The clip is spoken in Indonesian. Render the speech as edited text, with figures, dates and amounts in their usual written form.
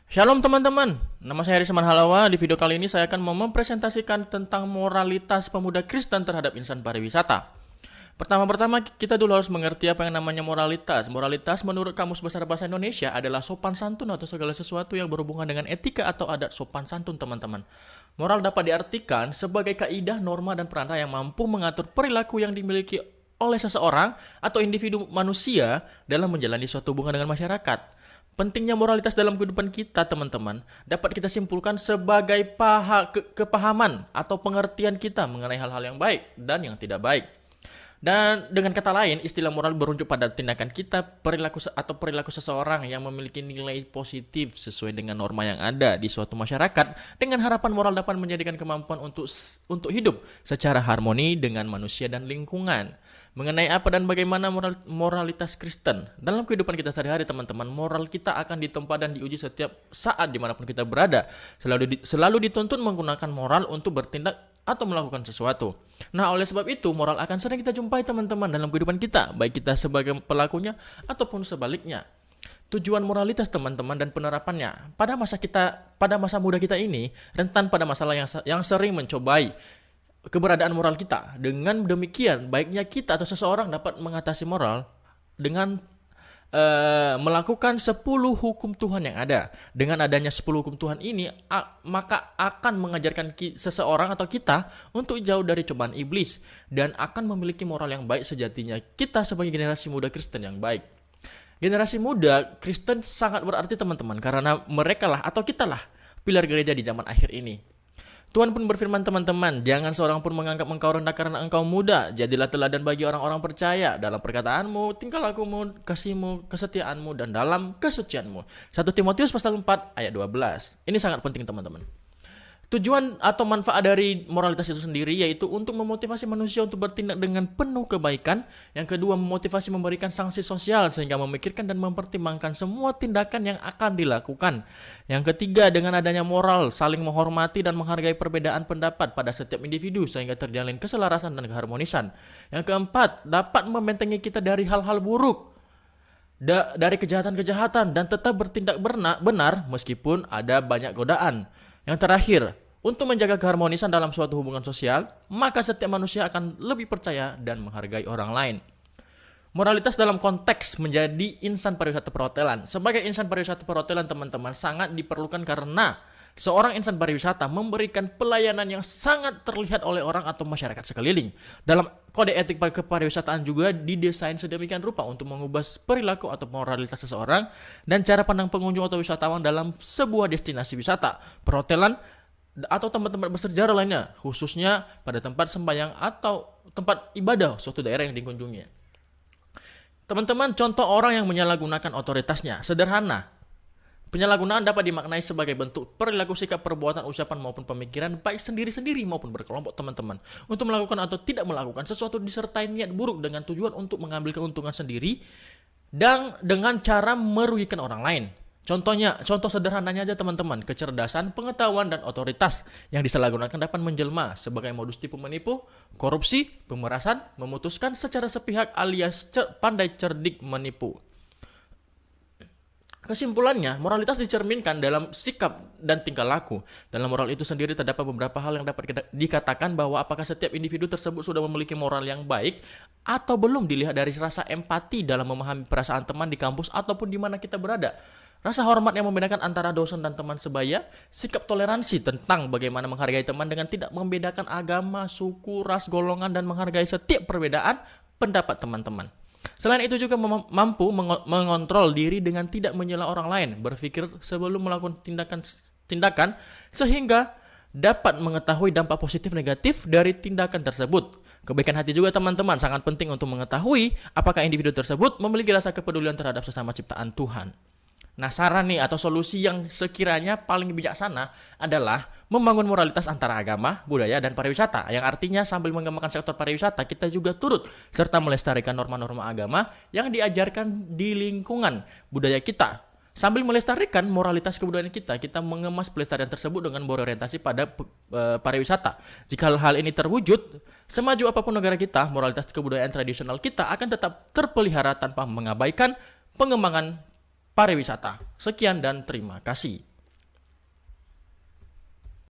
Shalom teman-teman, nama saya Risman Halawa. Di video kali ini saya akan mempresentasikan tentang moralitas pemuda Kristen terhadap insan pariwisata. Pertama-tama kita dulu harus mengerti apa yang namanya moralitas. Moralitas menurut Kamus Besar Bahasa Indonesia adalah sopan santun atau segala sesuatu yang berhubungan dengan etika atau adat sopan santun teman-teman. Moral dapat diartikan sebagai kaidah, norma, dan perintah yang mampu mengatur perilaku yang dimiliki oleh seseorang atau individu manusia dalam menjalani suatu hubungan dengan masyarakat. Pentingnya moralitas dalam kehidupan kita, teman-teman, dapat kita simpulkan sebagai kepahaman atau pengertian kita mengenai hal-hal yang baik dan yang tidak baik. Dan dengan kata lain, istilah moral berujuk pada tindakan kita, perilaku seseorang yang memiliki nilai positif sesuai dengan norma yang ada di suatu masyarakat, dengan harapan moral dapat menjadikan kemampuan untuk hidup secara harmoni dengan manusia dan lingkungan. Mengenai apa dan bagaimana moralitas Kristen dalam kehidupan kita sehari-hari, teman-teman, moral kita akan ditempa dan diuji setiap saat dimanapun kita berada. Selalu dituntut menggunakan moral untuk bertindak atau melakukan sesuatu. Nah, oleh sebab itu, moral akan sering kita jumpai, teman-teman, dalam kehidupan kita, baik kita sebagai pelakunya ataupun sebaliknya. Tujuan moralitas, teman-teman, dan penerapannya pada masa muda kita ini rentan pada masalah yang sering mencobai keberadaan moral kita. Dengan demikian, baiknya kita atau seseorang dapat mengatasi moral dengan melakukan 10 hukum Tuhan yang ada. Dengan adanya 10 hukum Tuhan ini, maka akan mengajarkan seseorang atau kita untuk jauh dari cobaan iblis dan akan memiliki moral yang baik sejatinya. Kita sebagai generasi muda Kristen yang baik. Generasi muda Kristen sangat berarti, teman-teman, karena mereka lah atau kita lah pilar gereja di zaman akhir ini. Tuhan pun berfirman, teman-teman, jangan seorang pun menganggap engkau rendah karena engkau muda. Jadilah teladan bagi orang-orang percaya dalam perkataanmu, tingkah lakumu, kasihmu, kesetiaanmu, dan dalam kesucianmu. 1 Timotius pasal 4 ayat 12. Ini sangat penting, teman-teman. Tujuan atau manfaat dari moralitas itu sendiri yaitu untuk memotivasi manusia untuk bertindak dengan penuh kebaikan. Yang kedua, memotivasi memberikan sanksi sosial sehingga memikirkan dan mempertimbangkan semua tindakan yang akan dilakukan. Yang ketiga, dengan adanya moral, saling menghormati dan menghargai perbedaan pendapat pada setiap individu sehingga terjalin keselarasan dan keharmonisan. Yang keempat, dapat membentengi kita dari hal-hal buruk, dari kejahatan-kejahatan, dan tetap bertindak benar meskipun ada banyak godaan. Yang terakhir, untuk menjaga keharmonisan dalam suatu hubungan sosial, maka setiap manusia akan lebih percaya dan menghargai orang lain. Moralitas dalam konteks menjadi insan pariwisata perhotelan. Sebagai insan pariwisata perhotelan, teman-teman, sangat diperlukan karena seorang insan pariwisata memberikan pelayanan yang sangat terlihat oleh orang atau masyarakat sekeliling. Dalam kode etik kepariwisataan juga didesain sedemikian rupa untuk mengubah perilaku atau moralitas seseorang dan cara pandang pengunjung atau wisatawan dalam sebuah destinasi wisata, perhotelan, atau tempat-tempat bersejarah lainnya, khususnya pada tempat sembahyang atau tempat ibadah suatu daerah yang dikunjungi. Teman-teman, contoh orang yang menyalahgunakan otoritasnya sederhana. Penyalahgunaan dapat dimaknai sebagai bentuk perilaku, sikap, perbuatan, ucapan maupun pemikiran baik sendiri-sendiri maupun berkelompok, teman-teman, untuk melakukan atau tidak melakukan sesuatu disertai niat buruk dengan tujuan untuk mengambil keuntungan sendiri dan dengan cara merugikan orang lain. Contoh sederhananya aja, teman-teman, kecerdasan, pengetahuan, dan otoritas yang disalahgunakan dapat menjelma sebagai modus tipu menipu, korupsi, pemerasan, memutuskan secara sepihak alias pandai cerdik menipu. Kesimpulannya, moralitas dicerminkan dalam sikap dan tingkah laku. Dalam moral itu sendiri terdapat beberapa hal yang dapat dikatakan bahwa apakah setiap individu tersebut sudah memiliki moral yang baik atau belum dilihat dari rasa empati dalam memahami perasaan teman di kampus ataupun di mana kita berada. Rasa hormat yang membedakan antara dosen dan teman sebaya, sikap toleransi tentang bagaimana menghargai teman dengan tidak membedakan agama, suku, ras, golongan, dan menghargai setiap perbedaan pendapat teman-teman. Selain itu juga mampu mengontrol diri dengan tidak menyela orang lain, berpikir sebelum melakukan tindakan sehingga dapat mengetahui dampak positif negatif dari tindakan tersebut. Kebaikan hati juga, teman-teman, sangat penting untuk mengetahui apakah individu tersebut memiliki rasa kepedulian terhadap sesama ciptaan Tuhan. Nah, saran nih atau solusi yang sekiranya paling bijaksana adalah membangun moralitas antara agama, budaya, dan pariwisata. Yang artinya sambil mengembangkan sektor pariwisata, kita juga turut serta melestarikan norma-norma agama yang diajarkan di lingkungan budaya kita. Sambil melestarikan moralitas kebudayaan kita mengemas pelestarian tersebut dengan berorientasi pada pariwisata. Jika hal ini terwujud, semaju apapun negara kita, moralitas kebudayaan tradisional kita akan tetap terpelihara tanpa mengabaikan pengembangan pariwisata. Sekian dan terima kasih.